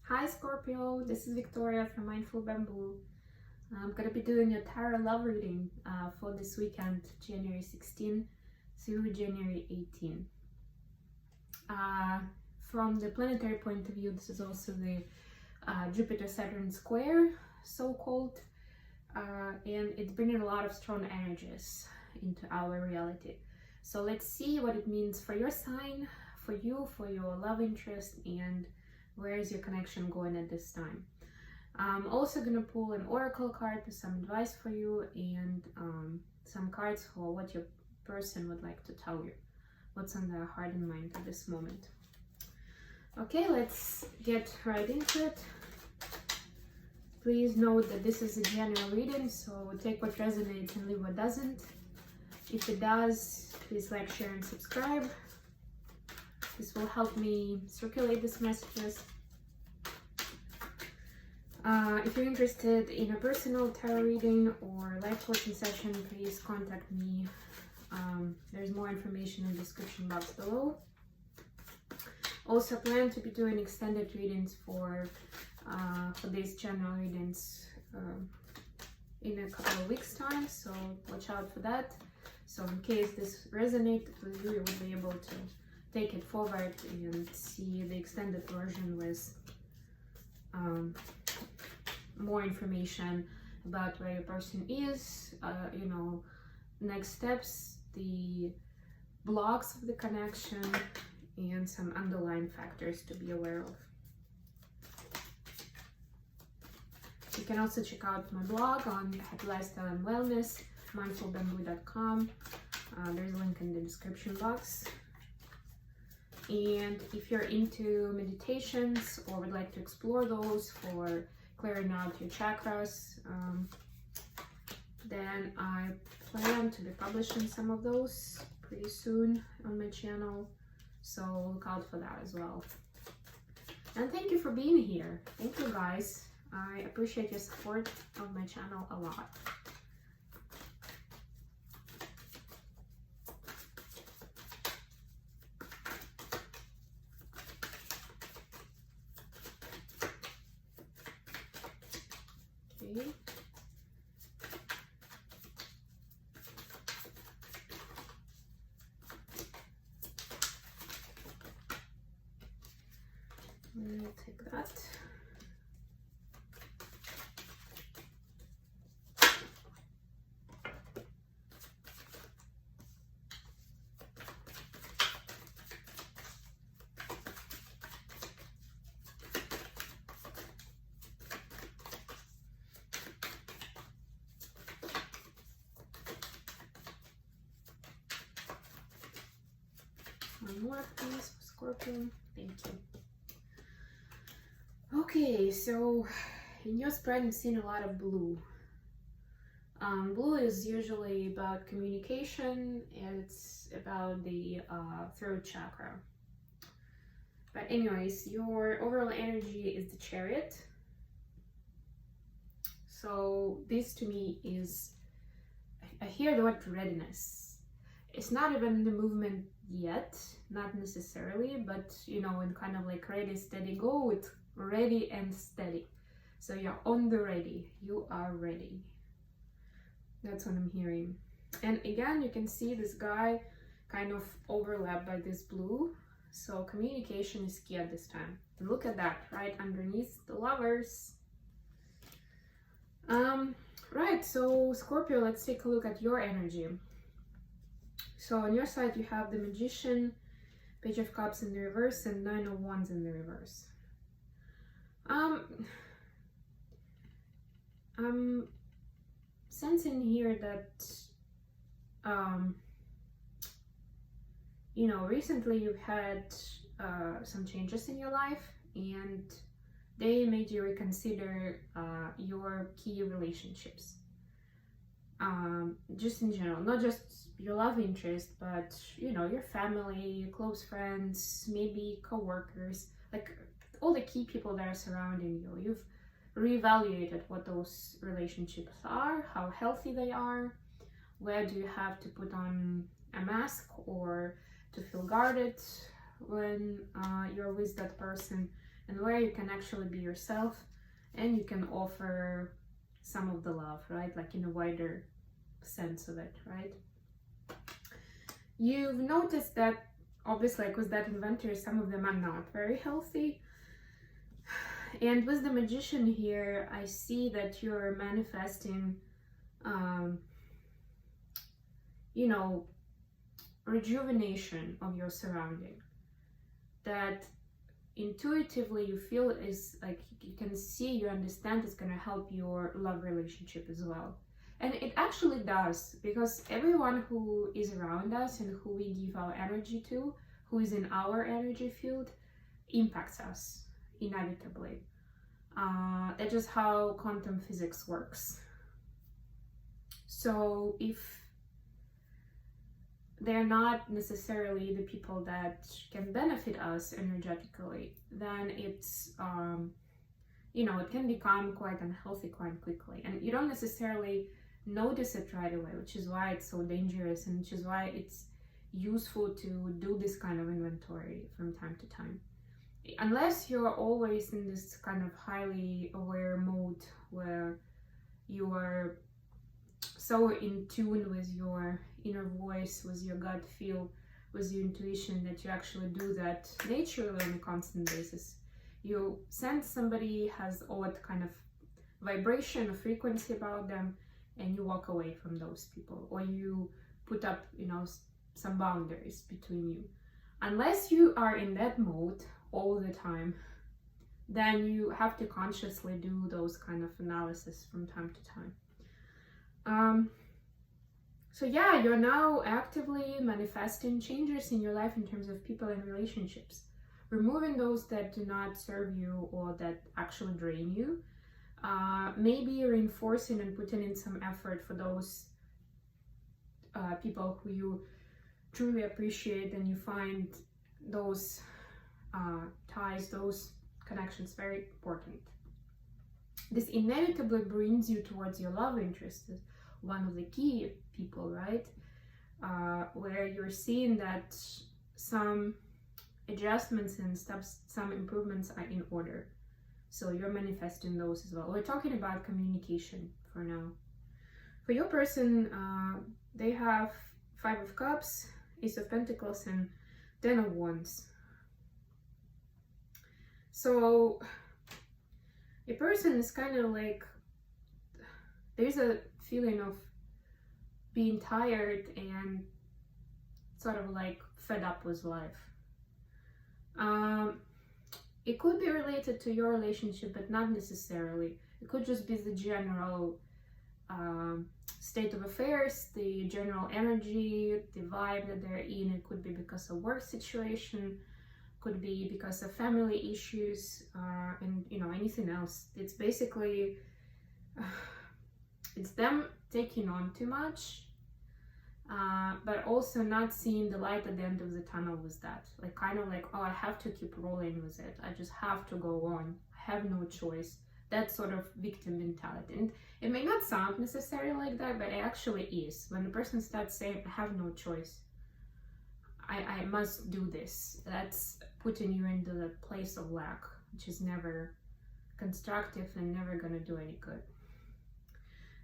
Hi Scorpio, this is Victoria from Mindful Bamboo. I'm going to be doing a tarot love reading for this weekend, January 16 through January 18. From the planetary point of view, this is also the Jupiter-Saturn square, so-called, and it's bringing a lot of strong energies into our reality. So let's see what it means for your sign, for you, for your love interest, and where is your connection going at this time. I'm also going to pull an oracle card with some advice for you and some cards for what your person would like to tell you, what's on their heart and mind at this moment. Okay, let's get right into it. Please note that this is a general reading, so take what resonates and leave what doesn't. If it does, please like, share, and subscribe. This will help me circulate these messages. If you're interested in a personal tarot reading or life coaching session, please contact me. There's more information in the description box below. Also, plan to be doing extended readings for these general readings in a couple of weeks' time, so watch out for that. So in case this resonates with you, you will be able to take it forward and see the extended version with more information about where your person is, next steps, the blocks of the connection, and some underlying factors to be aware of. You can also check out my blog on Happy Lifestyle and Wellness, mindfulbamboo.com. There's a link in the description box. And if you're into meditations or would like to explore those for clearing out your chakras, then I plan to be publishing some of those pretty soon on my channel, so look out for that as well. And thank you for being here. Thank you guys. I appreciate your support of my channel a lot. Okay. We'll take that. One more please for Scorpio. Thank you. Okay, so in your spread I'm seeing a lot of blue. Blue is usually about communication, and it's about the throat chakra. But anyways, your overall energy is the Chariot. So this to me is, I hear the word readiness. It's not even the movement yet, not necessarily, but in kind of like ready, steady, go with ready and steady. So you're on the ready, you are ready. That's what I'm hearing. And again, you can see this guy kind of overlapped by this blue. So communication is key at this time. Look at that, right underneath the Lovers. Right, so Scorpio, let's take a look at your energy. So on your side, you have the Magician, Page of Cups in the reverse, and Nine of Wands in the reverse. I'm sensing here that, recently you've had some changes in your life, and they made you reconsider your key relationships. Just in general, not just your love interest, but your family, your close friends, maybe co-workers, like all the key people that are surrounding you. You've reevaluated what those relationships are, how healthy they are, where do you have to put on a mask or to feel guarded when you're with that person, and where you can actually be yourself and you can offer some of the love, right? Like in a wider sense of it, right? You've noticed that obviously, like with that inventory, some of them are not very healthy. And with the Magician here, I see that you're manifesting, you know, rejuvenation of your surrounding. That intuitively you feel is like you can see, you understand it's going to help your love relationship as well. And it actually does, because everyone who is around us and who we give our energy to, who is in our energy field, impacts us inevitably. That's just how quantum physics works. So if they're not necessarily the people that can benefit us energetically, then it's, you know, it can become quite unhealthy quite quickly. And you don't necessarily notice it right away, which is why it's so dangerous, and which is why it's useful to do this kind of inventory from time to time. Unless you're always in this kind of highly aware mode where you are so in tune with your inner voice, with your gut feel, with your intuition, that you actually do that naturally on a constant basis. You sense somebody has odd kind of vibration or frequency about them, and you walk away from those people, or you put up, you know, some boundaries between you. Unless you are in that mode all the time, then you have to consciously do those kind of analysis from time to time. So yeah, you're now actively manifesting changes in your life in terms of people and relationships, removing those that do not serve you or that actually drain you. Maybe reinforcing and putting in some effort for those people who you truly appreciate, and you find those ties, those connections very important. This inevitably brings you towards your love interest, one of the key people, right? Where you're seeing that some adjustments and steps, some improvements are in order. So you're manifesting those as well. We're talking about communication for now. For your person, they have 5 of Cups, Ace of Pentacles, and 10 of Wands. So a person is kind of like, there's a feeling of being tired and sort of like fed up with life. It could be related to your relationship, but not necessarily. It could just be the general state of affairs, the general energy, the vibe that they're in. It could be because of work situation, could be because of family issues, and you know, anything else. It's basically it's them taking on too much, but also not seeing the light at the end of the tunnel with that. Like kind of like, oh, I have to keep rolling with it. I just have to go on. I have no choice. That sort of victim mentality. And it may not sound necessarily like that, but it actually is. When a person starts saying, I have no choice, I must do this, that's putting you into the place of lack, which is never constructive and never gonna do any good.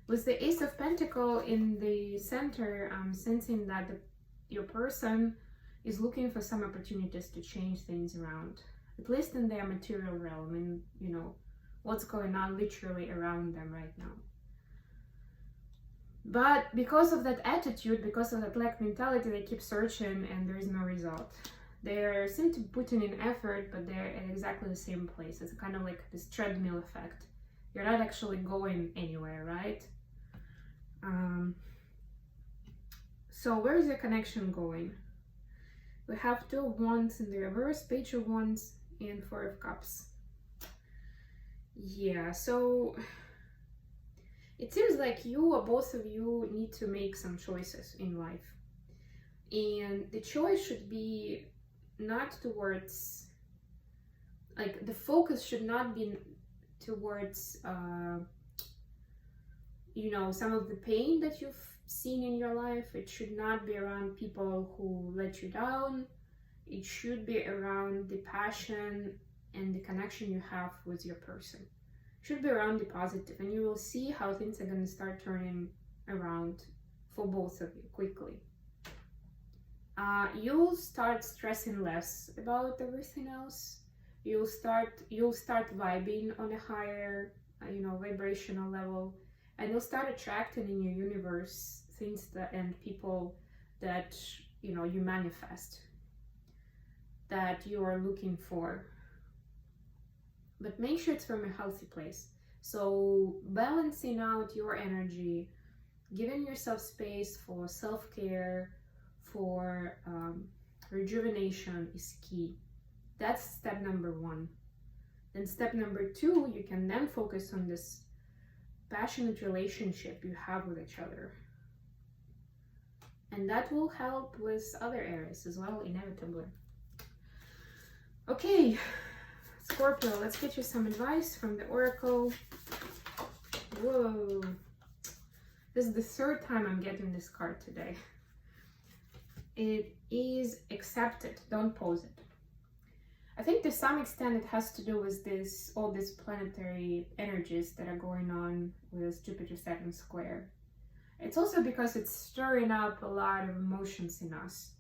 With the Ace of Pentacles in the center, I'm sensing that your person is looking for some opportunities to change things around, at least in their material realm, and you know, what's going on literally around them right now. But because of that attitude, because of that lack mentality, they keep searching and there is no result. They seem to be putting in effort, but they're at exactly the same place. It's kind of like this treadmill effect. You're not actually going anywhere, right? So where is your connection going? We have 2 of Wands in the reverse, Page of Wands, and 4 of Cups. Yeah, so it seems like you or both of you need to make some choices in life. And the choice should be not towards, like, the focus should not be towards, you know, some of the pain that you've seen in your life. It should not be around people who let you down. It should be around the passion and the connection you have with your person. Should be around the positive, and you will see how things are going to start turning around for both of you quickly. You'll start stressing less about everything else. You'll start vibing on a higher, vibrational level, and you'll start attracting in your universe things that and people that you manifest, that you are looking for. But make sure it's from a healthy place. So balancing out your energy, giving yourself space for self-care, for rejuvenation is key. That's step number 1. Then step number 2, you can then focus on this passionate relationship you have with each other. And that will help with other areas as well, inevitably. Okay, Scorpio, let's get you some advice from the Oracle. Whoa. This is the 3rd time I'm getting this card today. It is accepted, don't pose it. I think to some extent it has to do with all these planetary energies that are going on with Jupiter-Saturn square. It's also because it's stirring up a lot of emotions in us.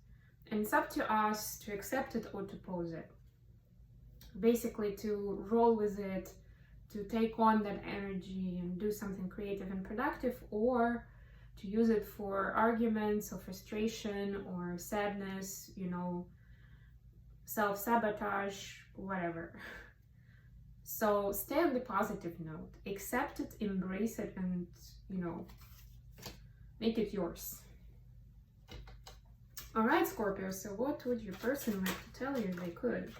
And it's up to us to accept it or to pose it. Basically to roll with it, to take on that energy and do something creative and productive, or to use it for arguments or frustration or sadness, self-sabotage, whatever. So stay on the positive note, accept it, embrace it, and make it yours. All right, Scorpio, so what would your person like to tell you if they could?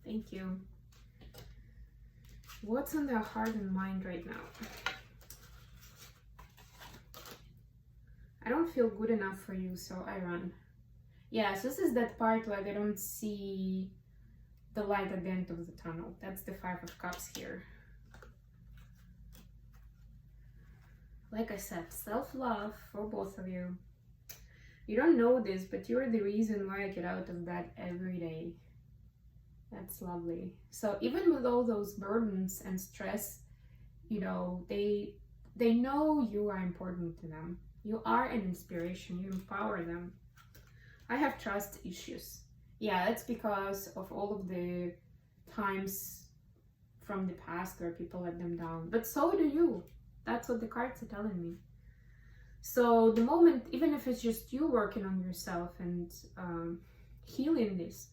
Thank you. What's on their heart and mind right now? I don't feel good enough for you, so I run. Yes, this is that part where I don't see the light at the end of the tunnel. That's the 5 of Cups here. Like I said, self-love for both of you. You don't know this, but you're the reason why I get out of bed every day. That's lovely. So even with all those burdens and stress, they know you are important to them. You are an inspiration. You empower them. I have trust issues. Yeah, that's because of all of the times from the past where people let them down. But so do you. That's what the cards are telling me. So the moment, even if it's just you working on yourself and healing this,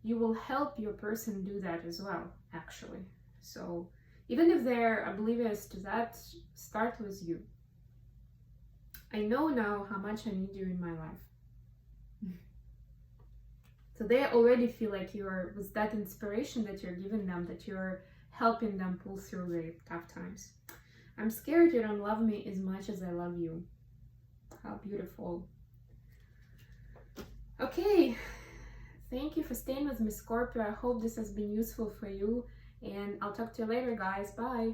you will help your person do that as well, actually. So even if they're oblivious to that, start with you. I know now how much I need you in my life. So they already feel like you're, with that inspiration that you're giving them, that you're helping them pull through the tough times. I'm scared you don't love me as much as I love you. How beautiful. Okay. Thank you for staying with me, Scorpio. I hope this has been useful for you, and I'll talk to you later, guys. Bye.